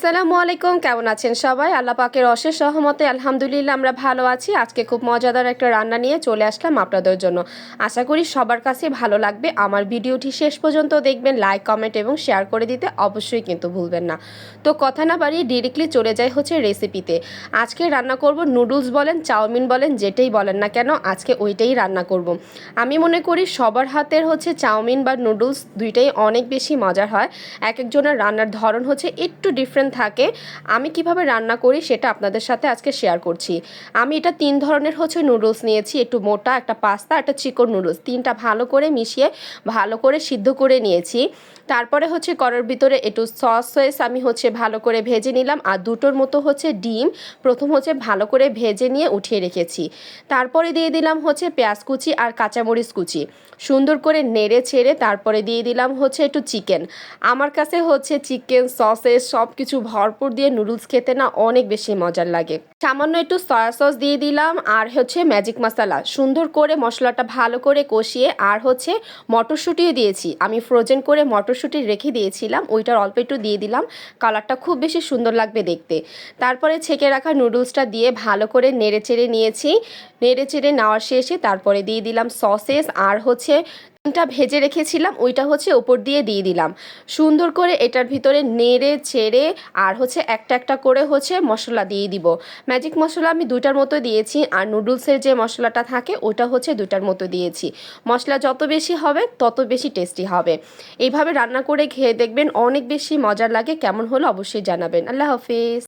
আসসালামু আলাইকুম, কেমন আছেন সবাই? আল্লাহ পাকের অশেষ রহমতে আলহামদুলিল্লাহ আমরা ভালো আছি। আজকে খুব মজাদার একটা রান্না নিয়ে চলে আসলাম আপনাদের জন্য। আশা করি সবার কাছে ভালো লাগবে। আমার ভিডিওটি শেষ পর্যন্ত দেখবেন, লাইক কমেন্ট এবং শেয়ার করে দিতে অবশ্যই কিন্তু ভুলবেন না। তো কথা না বাড়িয়ে ডিরেক্টলি চলে যাই হচ্ছে রেসিপিতে। আজকে রান্না করব নুডলস বলেন, চাউমিন বলেন, যেটাই বলেন না কেন আজকে ওইটাই রান্না করব। আমি মনে করি সবার হাতের হচ্ছে চাউমিন বা নুডলস দুইটাই অনেক বেশি মজার হয়। এক একজনের রান্নার ধরন হচ্ছে একটু ডিফারেন্ট থাকে। আমি কিভাবে রান্না করি সেটা আপনাদের সাথে আজকে শেয়ার করছি। আমি এটা 3 ধরনের হচ্ছে নুডলস নিয়েছি, একটু মোটা, একটা পাস্তা, একটা চিকন নুডলস। তিনটা ভালো করে মিশিয়ে ভালো করে সিদ্ধ করে নিয়েছি। তারপরে হচ্ছে কড়ার ভিতরে একটু সস আমি হচ্ছে ভালো করে ভেজে নিলাম, আর দুটোর মতো হচ্ছে ডিম প্রথম হচ্ছে ভালো করে ভেজে নিয়ে উঠিয়ে রেখেছি। তারপরে দিয়ে দিলাম হচ্ছে পেঁয়াজ কুচি আর কাঁচামরিচ কুচি, সুন্দর করে নেড়ে ছেড়ে তারপরে দিয়ে দিলাম হচ্ছে একটু চিকেন। আমার কাছে হচ্ছে চিকেন সসেস সব কিছু ভরপুর দিয়ে নুডলস খেতে না অনেক বেশি মজার লাগে। সামান্য একটু সয়া সস দিয়ে দিলাম আর হচ্ছে ম্যাজিক মশলা, সুন্দর করে মশলাটা ভালো করে কষিয়ে, আর হচ্ছে মটরশুঁটিও দিয়েছি। আমি ফ্রোজেন করে মটরশুঁটি রেখে দিয়েছিলাম, ওইটার অল্প একটু দিয়ে দিলাম, কালারটা খুব বেশি সুন্দর লাগবে দেখতে। তারপরে ছেঁকে রাখা নুডলসটা দিয়ে ভালো করে নেড়ে চেড়ে নিয়েছি। নেড়ে চেড়ে নেওয়ার শেষে তারপরে দিয়ে দিলাম সসেস, আর হচ্ছে ডিমটা ভেজে রেখেছিলাম ওইটা হচ্ছে ওপর দিয়ে দিলাম। সুন্দর করে এটার ভিতরে নেড়ে ছেড়ে আর হচ্ছে একটা একটা করে হচ্ছে মশলা দিয়ে দিব। ম্যাজিক মশলা আমি 2টার মতো দিয়েছি, আর নুডলসের যে মশলাটা থাকে ওটা হচ্ছে 2টার মতো দিয়েছি। মশলা যত বেশি হবে তত বেশি টেস্টি হবে। এইভাবে রান্না করে খেয়ে দেখবেন, অনেক বেশি মজার লাগে। কেমন হলো অবশ্যই জানাবেন। আল্লাহ হাফিজ।